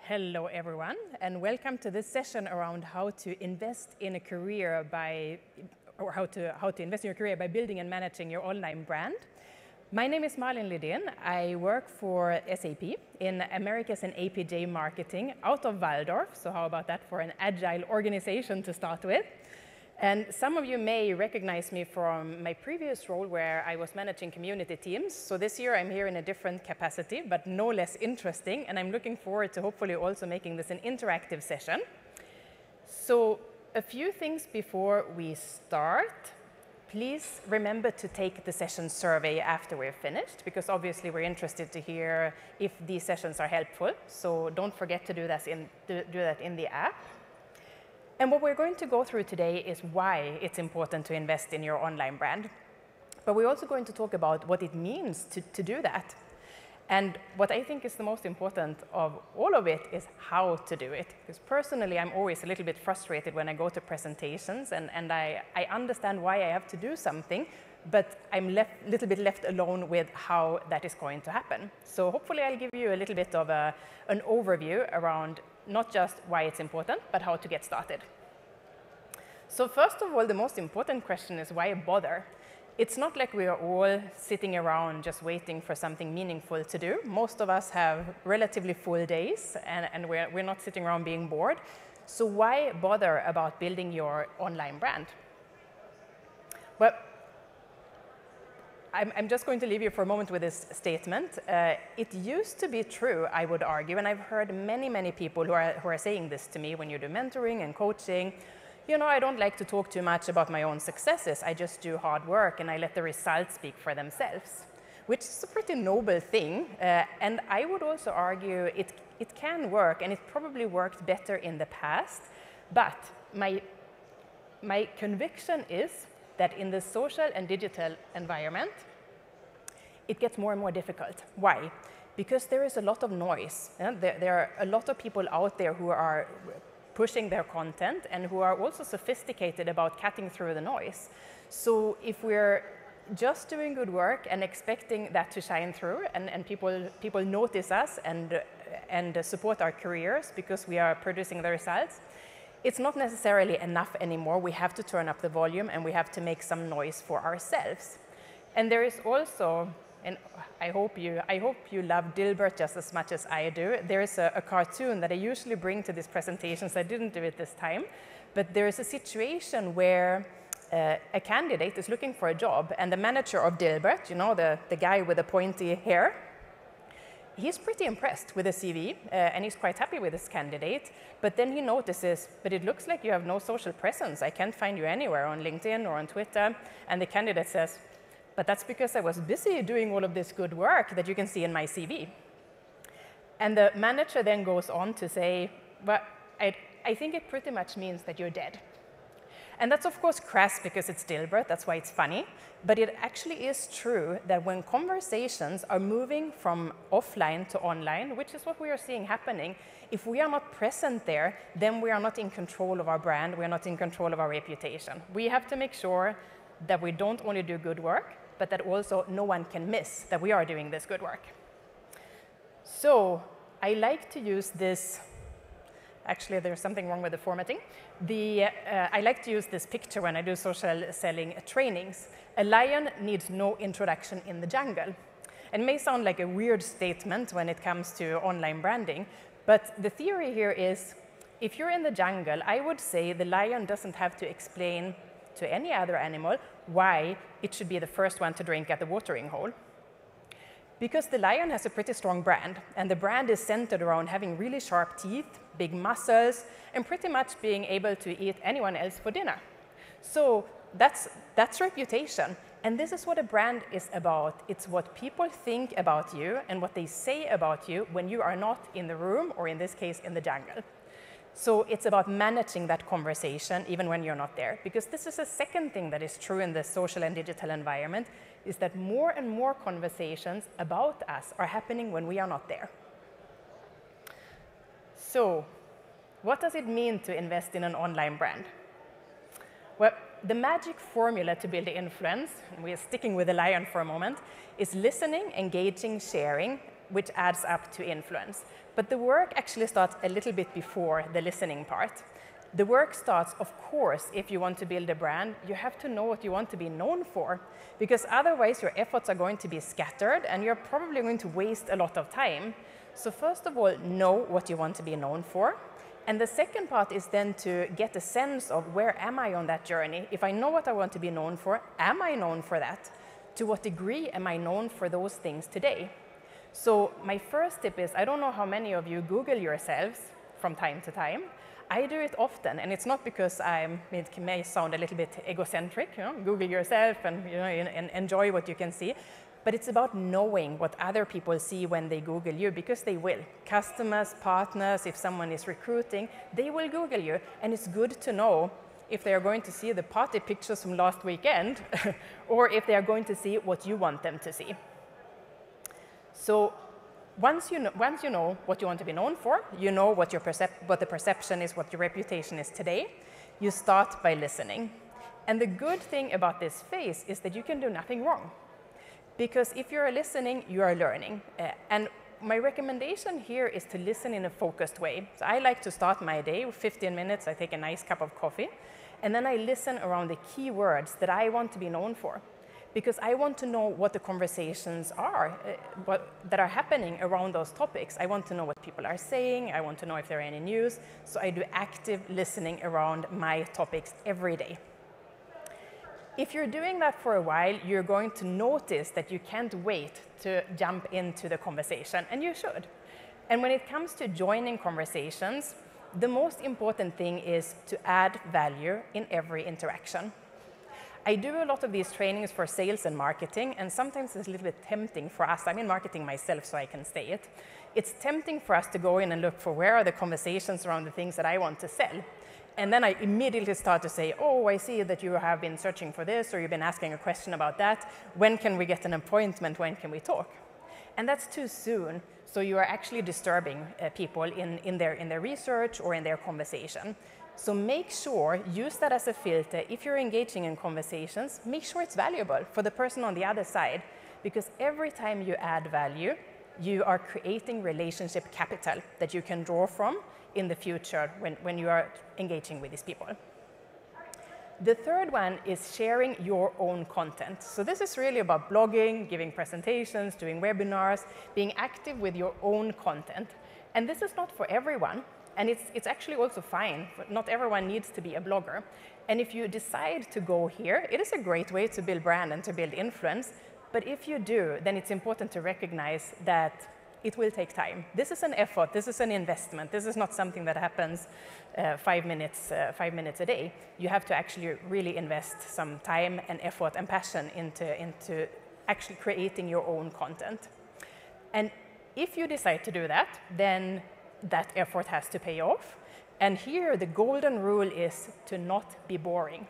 Hello, everyone, and welcome to this session around how to invest in a career how to invest in your career by building and managing your online brand. My name is Malin Liden. I work for SAP in Americas and APJ marketing out of Waldorf. So how about that for an agile organization to start with? And some of you may recognize me from my previous role where I was managing community teams. So this year I'm here in a different capacity, but no less interesting. And I'm looking forward to hopefully also making this an interactive session. So a few things before we start. Please remember to take the session survey after we're finished, because obviously we're interested to hear if these sessions are helpful. So don't forget to do that in the app. And what we're going to go through today is why it's important to invest in your online brand. But we're also going to talk about what it means to do that. And what I think is the most important of all of it is how to do it. Because personally, I'm always a little bit frustrated when I go to presentations, and I understand why I have to do something, but I'm a little bit left alone with how that is going to happen. So hopefully I'll give you a little bit of an overview around not just why it's important, but how to get started. So first of all, the most important question is why bother? It's not like we are all sitting around just waiting for something meaningful to do. Most of us have relatively full days, and we're not sitting around being bored. So why bother about building your online brand? Well, I'm just going to leave you for a moment with this statement. It used to be true, I would argue, and I've heard many people who are saying this to me when you do mentoring and coaching. You know, I don't like to talk too much about my own successes. I just do hard work and I let the results speak for themselves, which is a pretty noble thing. And I would also argue it can work, and it probably worked better in the past. But my conviction is that in the social and digital environment, it gets more and more difficult. Why? Because there is a lot of noise. There are a lot of people out there who are pushing their content and who are also sophisticated about cutting through the noise. So if we're just doing good work and expecting that to shine through, and people notice us and support our careers because we are producing the results, it's not necessarily enough anymore. We have to turn up the volume and we have to make some noise for ourselves. And there is also, and I hope you love Dilbert just as much as I do. There is a cartoon that I usually bring to these presentations. I didn't do it this time. But there is a situation where a candidate is looking for a job, and the manager of Dilbert, you know, the guy with the pointy hair, he's pretty impressed with the CV, and he's quite happy with this candidate. But then he notices, but it looks like you have no social presence. I can't find you anywhere on LinkedIn or on Twitter. And the candidate says, but that's because I was busy doing all of this good work that you can see in my CV. And the manager then goes on to say, well, I think it pretty much means that you're dead. And that's, of course, crass because it's Dilbert. That's why it's funny. But it actually is true that when conversations are moving from offline to online, which is what we are seeing happening, if we are not present there, then we are not in control of our brand. We are not in control of our reputation. We have to make sure that we don't only do good work, but that also no one can miss that we are doing this good work. So I like to use this. Actually, there's something wrong with the formatting. I like to use this picture when I do social selling trainings. A lion needs no introduction in the jungle. And it may sound like a weird statement when it comes to online branding, but the theory here is, if you're in the jungle, I would say the lion doesn't have to explain to any other animal why it should be the first one to drink at the watering hole. Because the lion has a pretty strong brand, and the brand is centered around having really sharp teeth, big muscles, and pretty much being able to eat anyone else for dinner. So that's reputation. And this is what a brand is about. It's what people think about you and what they say about you when you are not in the room, or in this case, in the jungle. So it's about managing that conversation even when you're not there. Because this is a second thing that is true in the social and digital environment, is that more and more conversations about us are happening when we are not there. So what does it mean to invest in an online brand? Well, the magic formula to build influence, and we are sticking with the lion for a moment, is listening, engaging, sharing, which adds up to influence. But the work actually starts a little bit before the listening part. The work starts, of course, if you want to build a brand, you have to know what you want to be known for, because otherwise your efforts are going to be scattered and you're probably going to waste a lot of time. So first of all, know what you want to be known for. And the second part is then to get a sense of where am I on that journey? If I know what I want to be known for, am I known for that? To what degree am I known for those things today? So my first tip is, I don't know how many of you Google yourselves from time to time. I do it often, and it's not because it may sound a little bit egocentric, Google yourself and, and enjoy what you can see. But it's about knowing what other people see when they Google you, because they will. Customers, partners, if someone is recruiting, they will Google you. And it's good to know if they are going to see the party pictures from last weekend or if they are going to see what you want them to see. So once you know what you want to be known for, you know what the perception is, what your reputation is today, you start by listening. And the good thing about this phase is that you can do nothing wrong. Because if you're listening, you are learning. And my recommendation here is to listen in a focused way. So I like to start my day with 15 minutes, I take a nice cup of coffee, and then I listen around the key words that I want to be known for. Because I want to know what the conversations are that are happening around those topics. I want to know what people are saying. I want to know if there are any news. So I do active listening around my topics every day. If you're doing that for a while, you're going to notice that you can't wait to jump into the conversation, and you should. And when it comes to joining conversations, the most important thing is to add value in every interaction. I do a lot of these trainings for sales and marketing, and sometimes it's a little bit tempting for us. I'm in marketing myself, so I can say it. It's tempting for us to go in and look for where are the conversations around the things that I want to sell. And then I immediately start to say, oh, I see that you have been searching for this, or you've been asking a question about that. When can we get an appointment? When can we talk? And that's too soon. So you are actually disturbing people in their research or in their conversation. So make sure, use that as a filter. If you're engaging in conversations, make sure it's valuable for the person on the other side. Because every time you add value, you are creating relationship capital that you can draw from in the future when you are engaging with these people. The third one is sharing your own content. So this is really about blogging, giving presentations, doing webinars, being active with your own content. And this is not for everyone. And it's actually also fine. Not everyone needs to be a blogger. And if you decide to go here, it is a great way to build brand and to build influence. But if you do, then it's important to recognize that it will take time. This is an effort. This is an investment. This is not something that happens 5 minutes a day. You have to actually really invest some time and effort and passion into actually creating your own content. And if you decide to do that, then that effort has to pay off. And here, the golden rule is to not be boring.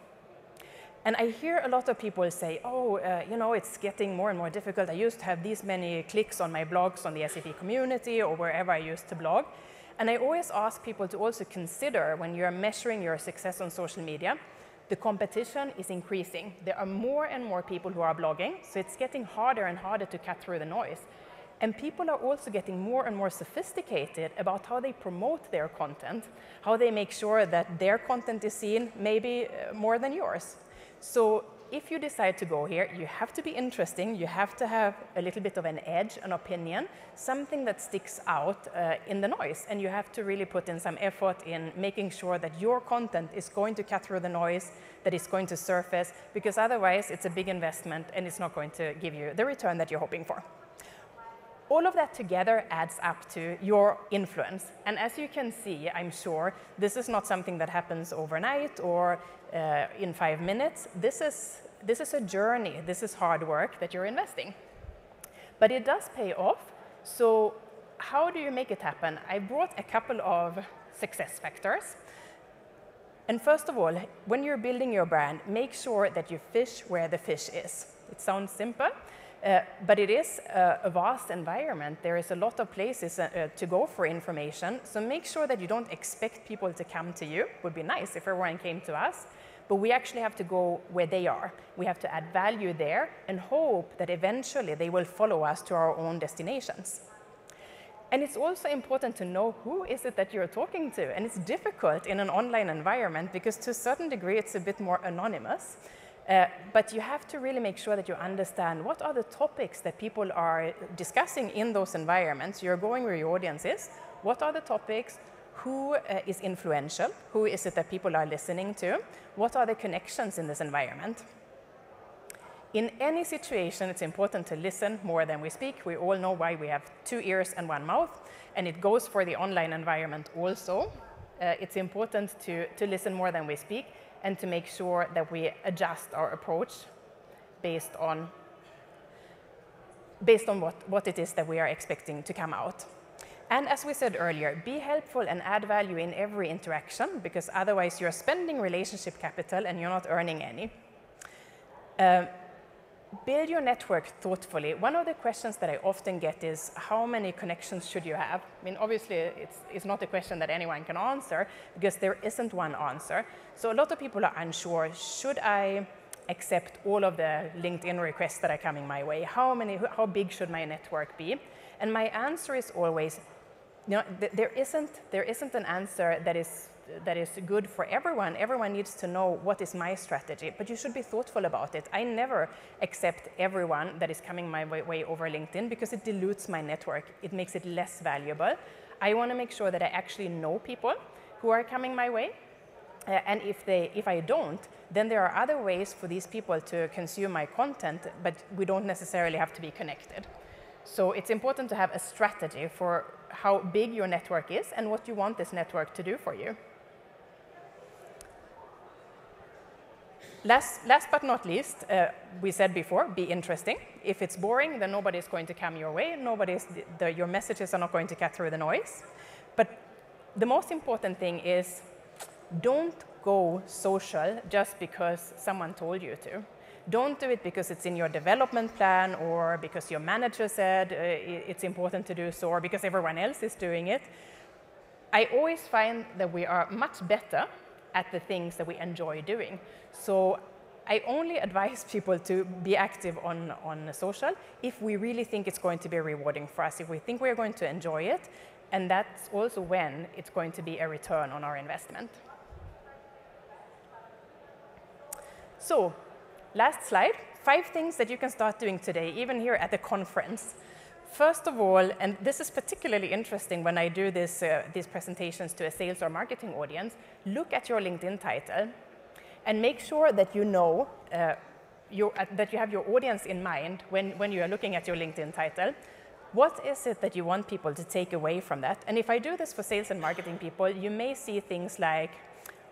And I hear a lot of people say, oh, it's getting more and more difficult. I used to have these many clicks on my blogs on the SAP community or wherever I used to blog. And I always ask people to also consider, when you're measuring your success on social media, the competition is increasing. There are more and more people who are blogging, so it's getting harder and harder to cut through the noise. And people are also getting more and more sophisticated about how they promote their content, how they make sure that their content is seen maybe more than yours. So if you decide to go here, you have to be interesting, you have to have a little bit of an edge, an opinion, something that sticks out in the noise. And you have to really put in some effort in making sure that your content is going to cut through the noise, that it's going to surface, because otherwise it's a big investment and it's not going to give you the return that you're hoping for. All of that together adds up to your influence. And as you can see, I'm sure, this is not something that happens overnight or in 5 minutes. This is a journey. This is hard work that you're investing. But it does pay off. So how do you make it happen? I brought a couple of success factors. And first of all, when you're building your brand, make sure that you fish where the fish is. It sounds simple. But it is a vast environment. There is a lot of places to go for information. So make sure that you don't expect people to come to you. It would be nice if everyone came to us. But we actually have to go where they are. We have to add value there and hope that eventually they will follow us to our own destinations. And it's also important to know who is it that you're talking to. And it's difficult in an online environment because to a certain degree it's a bit more anonymous. But you have to really make sure that you understand what are the topics that people are discussing in those environments. You're going where your audience is. What are the topics? Who is influential? Who is it that people are listening to? What are the connections in this environment? In any situation, it's important to listen more than we speak. We all know why we have 2 ears and 1 mouth, and it goes for the online environment also. It's important to listen more than we speak and to make sure that we adjust our approach based on what it is that we are expecting to come out. And as we said earlier, be helpful and add value in every interaction, because otherwise you're spending relationship capital and you're not earning any. Build your network thoughtfully. One of the questions that I often get is, how many connections should you have? I mean, obviously, it's not a question that anyone can answer, because there isn't one answer. So a lot of people are unsure, should I accept all of the LinkedIn requests that are coming my way? How big should my network be? And my answer is always, there isn't an answer that is good for everyone. Everyone needs to know what is my strategy, but you should be thoughtful about it. I never accept everyone that is coming my way over LinkedIn because it dilutes my network. It makes it less valuable. I want to make sure that I actually know people who are coming my way. And if I don't, then there are other ways for these people to consume my content, but we don't necessarily have to be connected. So it's important to have a strategy for how big your network is and what you want this network to do for you. Last but not least, we said before, be interesting. If it's boring, then nobody's going to come your way. Your messages are not going to cut through the noise. But the most important thing is, don't go social just because someone told you to. Don't do it because it's in your development plan or because your manager said it's important to do so or because everyone else is doing it. I always find that we are much better at the things that we enjoy doing. So I only advise people to be active on social if we really think it's going to be rewarding for us, if we think we're going to enjoy it, and that's also when it's going to be a return on our investment. So, last slide, 5 things that you can start doing today, even here at the conference. First of all, and this is particularly interesting when I do these presentations to a sales or marketing audience, look at your LinkedIn title and make sure that you know that you have your audience in mind when you are looking at your LinkedIn title. What is it that you want people to take away from that? And if I do this for sales and marketing people, you may see things like,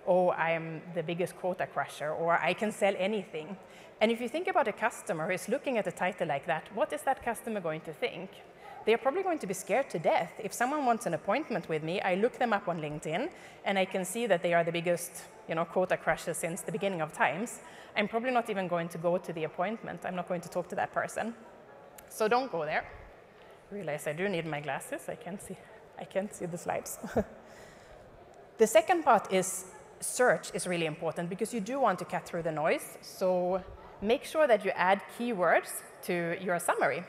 oh, I'm the biggest quota crusher, or I can sell anything. And if you think about a customer who is looking at a title like that, what is that customer going to think? They're probably going to be scared to death. If someone wants an appointment with me, I look them up on LinkedIn, and I can see that they are the biggest quota crusher since the beginning of times. I'm probably not even going to go to the appointment. I'm not going to talk to that person. So don't go there. I realize I do need my glasses. I can't see the slides. The second part is search is really important because you do want to cut through the noise. So make sure that you add keywords to your summary.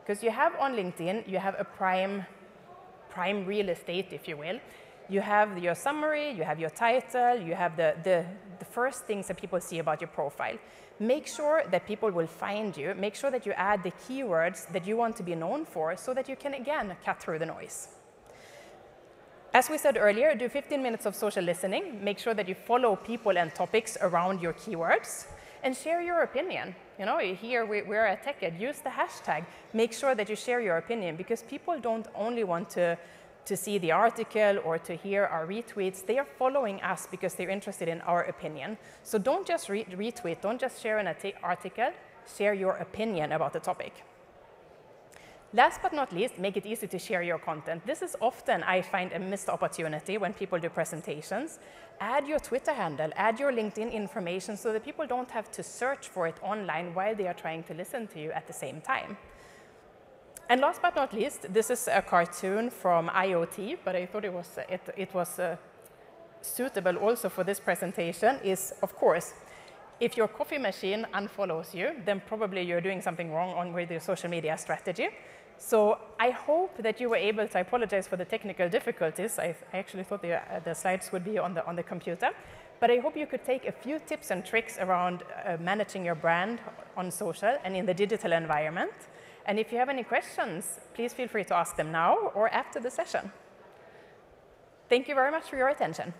Because you have on LinkedIn, you have a prime real estate, if you will. You have your summary, you have your title, you have the first things that people see about your profile. Make sure that people will find you. Make sure that you add the keywords that you want to be known for so that you can, again, cut through the noise. As we said earlier, do 15 minutes of social listening. Make sure that you follow people and topics around your keywords. And share your opinion. Here we're at TechEd. Use the hashtag. Make sure that you share your opinion because people don't only want to see the article or to hear our retweets. They are following us because they're interested in our opinion. So don't just retweet. Don't just share an article. Share your opinion about the topic. Last but not least, make it easy to share your content. This is often, I find, a missed opportunity when people do presentations. Add your Twitter handle, add your LinkedIn information so that people don't have to search for it online while they are trying to listen to you at the same time. And last but not least, this is a cartoon from IoT, but I thought it was suitable also for this presentation, is, of course, if your coffee machine unfollows you, then probably you're doing something wrong with your social media strategy. So I hope that you were able to, I apologize for the technical difficulties. I actually thought the slides would be on the computer. But I hope you could take a few tips and tricks around managing your brand on social and in the digital environment. And if you have any questions, please feel free to ask them now or after the session. Thank you very much for your attention.